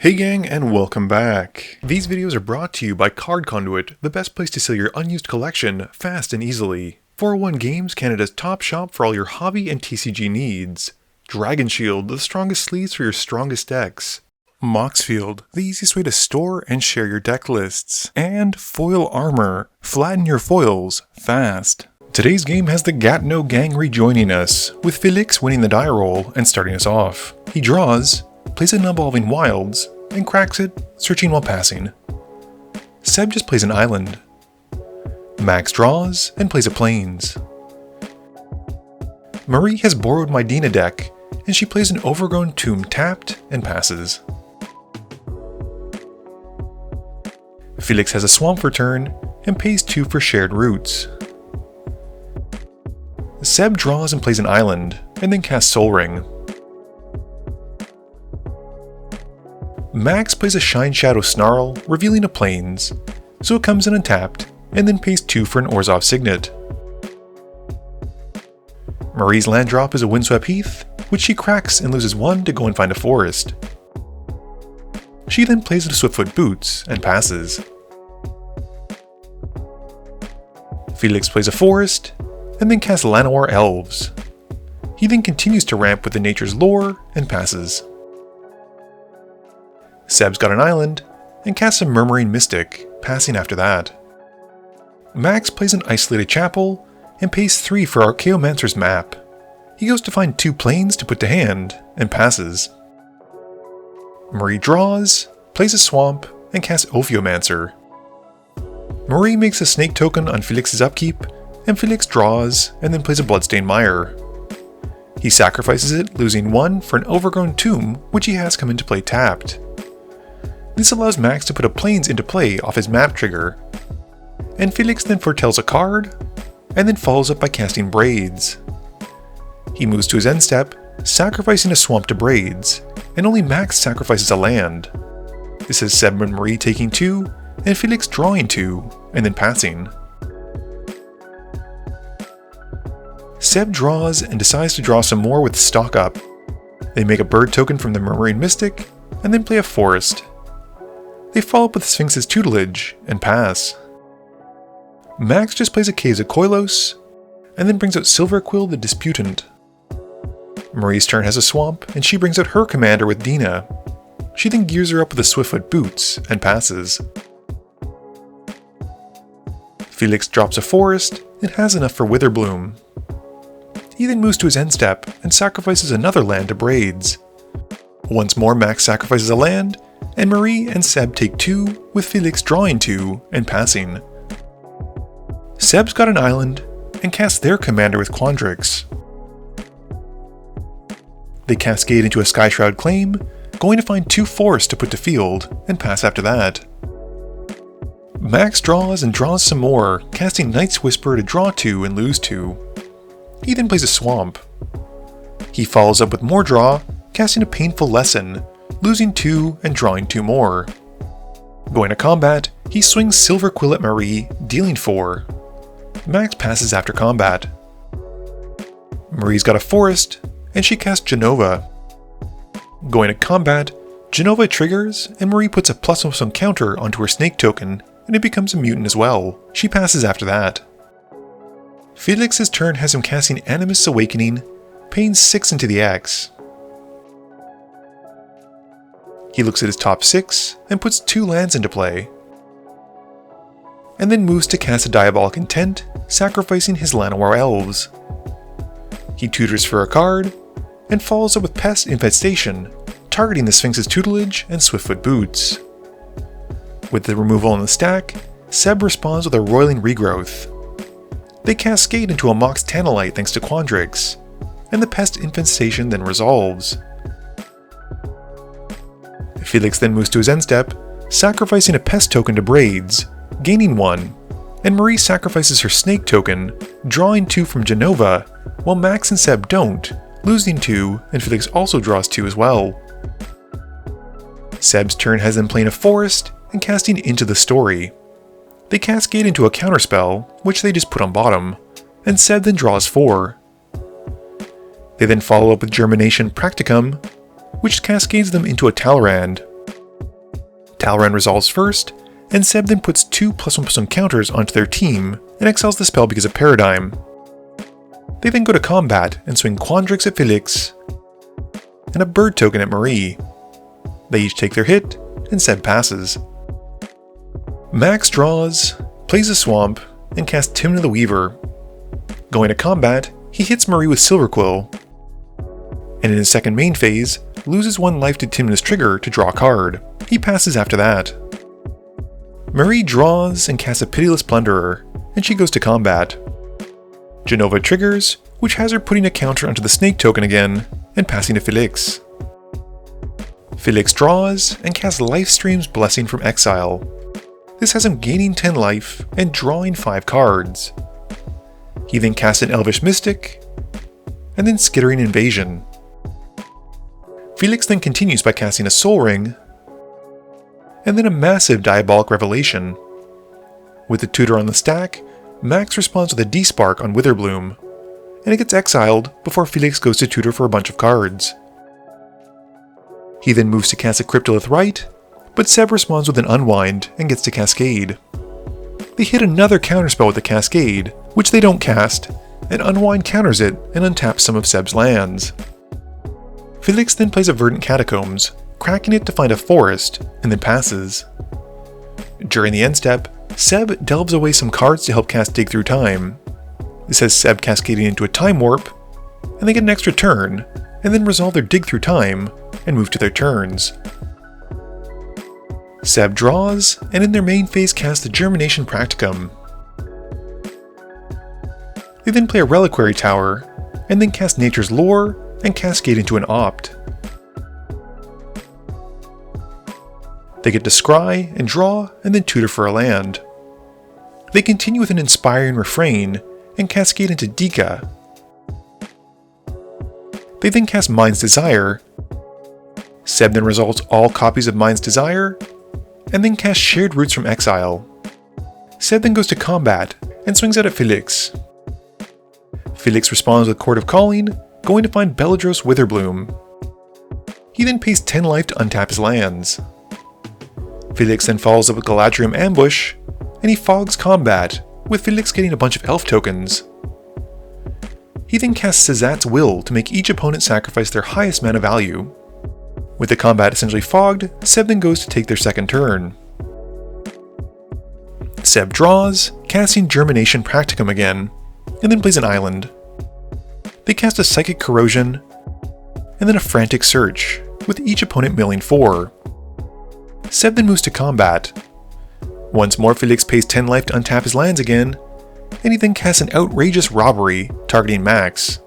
Hey gang, and welcome back. These videos are brought to you by Card Conduit, the best place to sell your unused collection fast and easily. 401 Games, Canada's top shop for all your hobby and TCG needs. Dragon Shield, the strongest sleeves for your strongest decks. Moxfield, the easiest way to store and share your deck lists. And Foil Armor, flatten your foils fast. Today's game has the Gatno gang rejoining us, with Felix winning the die roll and starting us off. He draws, plays an Evolving Wilds, and cracks it, searching while passing. Seb just plays an island. Max draws and plays a plains. Marie has borrowed my Dina deck, and she plays an Overgrown Tomb tapped and passes. Felix has a swamp for turn and pays 2 for shared roots. Seb draws and plays an island, and then casts Soul Ring. Max plays a Shine Shadow Snarl, revealing a plains, so it comes in untapped, and then pays 2 for an Orzhov Signet. Marie's land drop is a Windswept Heath, which she cracks and loses 1 to go and find a forest. She then plays a Swiftfoot Boots and passes. Felix plays a forest, and then casts Llanowar Elves. He then continues to ramp with the Nature's Lore and passes. Seb's got an island, and casts a Murmuring Mystic, passing after that. Max plays an Isolated Chapel, and pays 3 for Archaeomancer's map. He goes to find 2 plains to put to hand, and passes. Marie draws, plays a swamp, and casts Ophiomancer. Marie makes a snake token on Felix's upkeep, and Felix draws, and then plays a Bloodstained Mire. He sacrifices it, losing 1 for an Overgrown Tomb, which he has come into play tapped. This allows Max to put a plains into play off his map trigger, and Felix then foretells a card, and then follows up by casting Braids. He moves to his end step, sacrificing a swamp to Braids, and only Max sacrifices a land. This is Seb and Marie taking 2, and Felix drawing 2, and then passing. Seb draws and decides to draw some more with Stock Up. They make a bird token from the Murmuring Mystic, and then play a forest. They follow up with Sphinx's Tutelage, and pass. Max just plays a Caves of Koilos, and then brings out Silverquill the Disputant. Marie's turn has a swamp, and she brings out her commander with Dina. She then gears her up with the Swiftfoot Boots, and passes. Felix drops a forest, and has enough for Witherbloom. He then moves to his end step, and sacrifices another land to Braids. Once more Max sacrifices a land, and Marie and Seb take 2, with Felix drawing 2 and passing. Seb's got an island, and casts their commander with Quandrix. They cascade into a Skyshroud Claim, going to find 2 forests to put to field, and pass after that. Max draws and draws some more, casting Night's Whisper to draw 2 and lose 2. He then plays a swamp. He follows up with more draw, casting a Painful Lesson, losing 2 and drawing 2 more. Going to combat, he swings Silverquill at Marie, dealing 4. Max passes after combat. Marie's got a forest, and she casts Genova. Going to combat, Genova triggers, and Marie puts a +1 counter onto her snake token, and it becomes a mutant as well. She passes after that. Felix's turn has him casting Animist's Awakening, paying 6 into the X. He looks at his top 6 and puts 2 lands into play, and then moves to cast a Diabolic Intent, sacrificing his Llanowar Elves. He tutors for a card, and follows up with Pest Infestation, targeting the Sphinx's Tutelage and Swiftfoot Boots. With the removal on the stack, Seb responds with a Roiling Regrowth. They cascade into a Mox Tanalite thanks to Quandrix, and the Pest Infestation then resolves. Felix then moves to his end step, sacrificing a Pest token to Braids, gaining 1, and Marie sacrifices her Snake token, drawing 2 from Genova, while Max and Seb don't, losing 2, and Felix also draws 2 as well. Seb's turn has them playing a forest and casting Into the Story. They cascade into a counterspell, which they just put on bottom, and Seb then draws 4. They then follow up with Germination Practicum, which cascades them into a Talrand. Talran resolves first, and Seb then puts 2 +1/+1 counters onto their team and exiles the spell because of Paradigm. They then go to combat and swing Quandrix at Felix and a bird token at Marie. They each take their hit, and Seb passes. Max draws, plays a swamp, and casts Timna the Weaver. Going to combat, he hits Marie with Silverquill, and in his second main phase, loses 1 life to Timna's trigger to draw a card. He passes after that. Marie draws and casts a Pitiless Plunderer, and she goes to combat. Jenova triggers, which has her putting a counter onto the snake token again, and passing to Felix. Felix draws and casts Lifestream's Blessing from exile. This has him gaining 10 life and drawing 5 cards. He then casts an Elvish Mystic, and then Skittering Invasion. Felix then continues by casting a Soul Ring, and then a massive Diabolic Revelation. With the tutor on the stack, Max responds with a D-Spark on Witherbloom, and it gets exiled before Felix goes to tutor for a bunch of cards. He then moves to cast a Cryptolith Rite, but Seb responds with an Unwind and gets to Cascade. They hit another counterspell with the Cascade, which they don't cast, and Unwind counters it and untaps some of Seb's lands. Felix then plays a Verdant Catacombs, cracking it to find a forest, and then passes. During the end step, Seb delves away some cards to help cast Dig Through Time. This has Seb cascading into a Time Warp, and they get an extra turn, and then resolve their Dig Through Time, and move to their turns. Seb draws, and in their main phase cast the Germination Practicum. They then play a Reliquary Tower, and then cast Nature's Lore, and cascade into an Opt. They get to scry and draw, and then tutor for a land. They continue with an Inspiring Refrain, and cascade into Dika. They then cast Mind's Desire. Seb then resolves all copies of Mind's Desire, and then casts Shared Roots from exile. Seb then goes to combat, and swings out at Felix. Felix responds with Court of Calling, going to find Beledros Witherbloom. He then pays 10 life to untap his lands. Felix then follows up with Galadriel Ambush, and he fogs combat, with Felix getting a bunch of elf tokens. He then casts Szat's Will to make each opponent sacrifice their highest mana value. With the combat essentially fogged, Seb then goes to take their second turn. Seb draws, casting Germination Practicum again, and then plays an island. They cast a Psychic Corrosion, and then a Frantic Search, with each opponent milling 4. Seb then moves to combat. Once more, Felix pays 10 life to untap his lands again, and he then casts an Outrageous Robbery, targeting Max.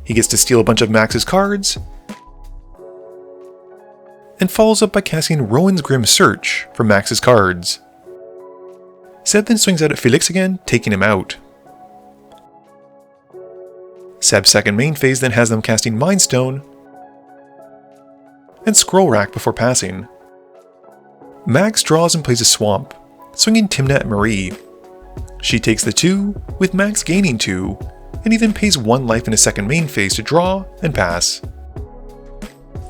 He gets to steal a bunch of Max's cards, and follows up by casting Rowan's Grim Search for Max's cards. Seb then swings out at Felix again, taking him out. Seb's second main phase then has them casting Mind Stone and Scroll Rack before passing. Max draws and plays a Swamp, swinging Timna at Marie. She takes the 2, with Max gaining 2, and he then pays 1 life in his second main phase to draw and pass.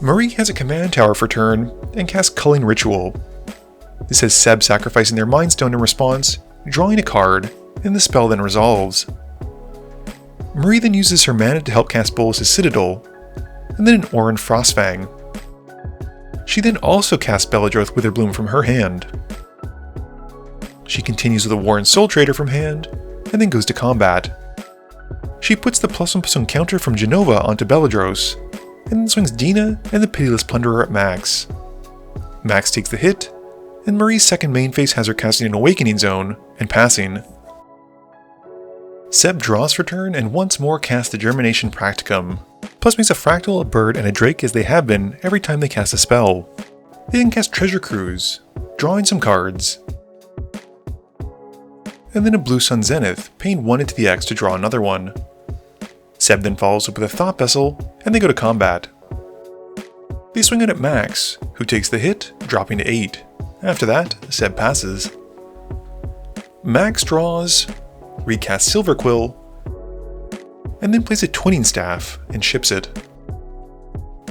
Marie has a command tower for turn and casts Culling Ritual. This has Seb sacrificing their Mind Stone in response, drawing a card, and the spell then resolves. Marie then uses her mana to help cast Bolas' Citadel, and then an Orin Frostfang. She then also casts Beledros Witherbloom from her hand. She continues with a Warren Soul Trader from hand, and then goes to combat. She puts the +1/+1 counter from Jenova onto Beledros, and then swings Dina and the Pitiless Plunderer at Max. Max takes the hit, and Marie's second main phase has her casting an Awakening Zone and passing. Seb draws for turn and once more casts the Germination Practicum, plus makes a Fractal, a Bird, and a Drake as they have been every time they cast a spell. They then cast Treasure Cruise, drawing some cards, and then a Blue Sun Zenith, paying 1 into the X to draw another one. Seb then follows up with a Thought Vessel, and they go to combat. They swing out at Max, who takes the hit, dropping to 8. After that, Seb passes. Max draws, recasts Silverquill, and then plays a Twinning Staff and ships it.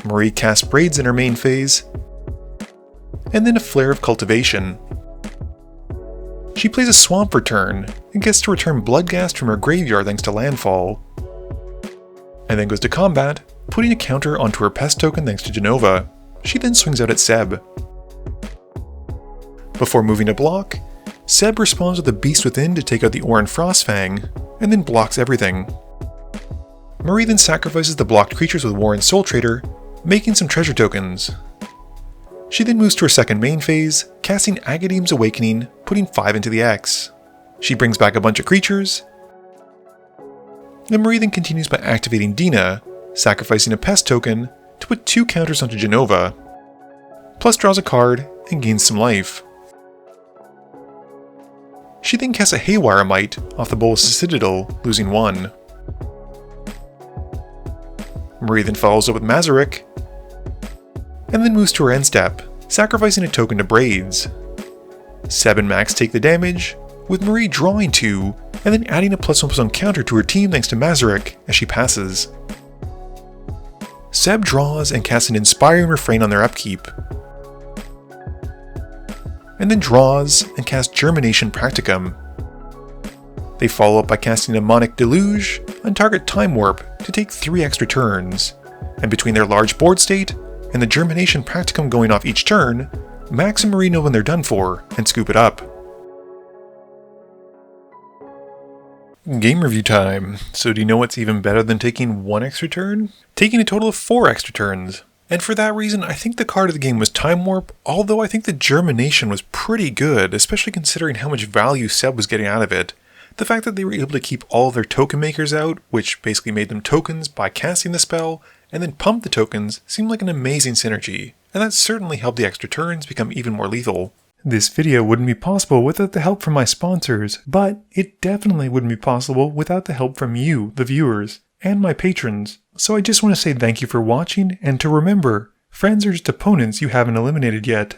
Marie casts Braids in her main phase, and then a flare of cultivation. She plays a swamp for turn, and gets to return Bloodghast from her graveyard thanks to landfall. And then goes to combat, putting a counter onto her pest token thanks to Jenova. She then swings out at Seb. Before moving to block, Seb responds with a Beast Within to take out the Oran Frostfang, and then blocks everything. Marie then sacrifices the blocked creatures with Warren's Soul Trader, making some treasure tokens. She then moves to her second main phase, casting Agadeem's Awakening, putting 5 into the X. She brings back a bunch of creatures. And Marie then continues by activating Dina, sacrificing a pest token to put 2 counters onto Jenova, plus draws a card and gains some life. She then casts a Haywire Might off the Bolas' Citadel, losing 1. Marie then follows up with Mazarek, and then moves to her end step, sacrificing a token to Braids. Seb and Max take the damage, with Marie drawing 2, and then adding a +1/+1 counter to her team thanks to Mazarek as she passes. Seb draws and casts an Inspiring Refrain on their upkeep, and then draws and casts Germination Practicum. They follow up by casting a Mnemonic Deluge on target Time Warp to take 3 extra turns, and between their large board state and the Germination Practicum going off each turn, Max and Marie know when they're done for and scoop it up. Game review time. So do you know what's even better than taking 1 extra turn? Taking a total of 4 extra turns. And for that reason, I think the card of the game was Time Warp, although I think the Germination was pretty good, especially considering how much value Seb was getting out of it. The fact that they were able to keep all of their token makers out, which basically made them tokens by casting the spell, and then pump the tokens, seemed like an amazing synergy, and that certainly helped the extra turns become even more lethal. This video wouldn't be possible without the help from my sponsors, but it definitely wouldn't be possible without the help from you, the viewers, and my patrons. So I just want to say thank you for watching, and to remember, friends are just opponents you haven't eliminated yet.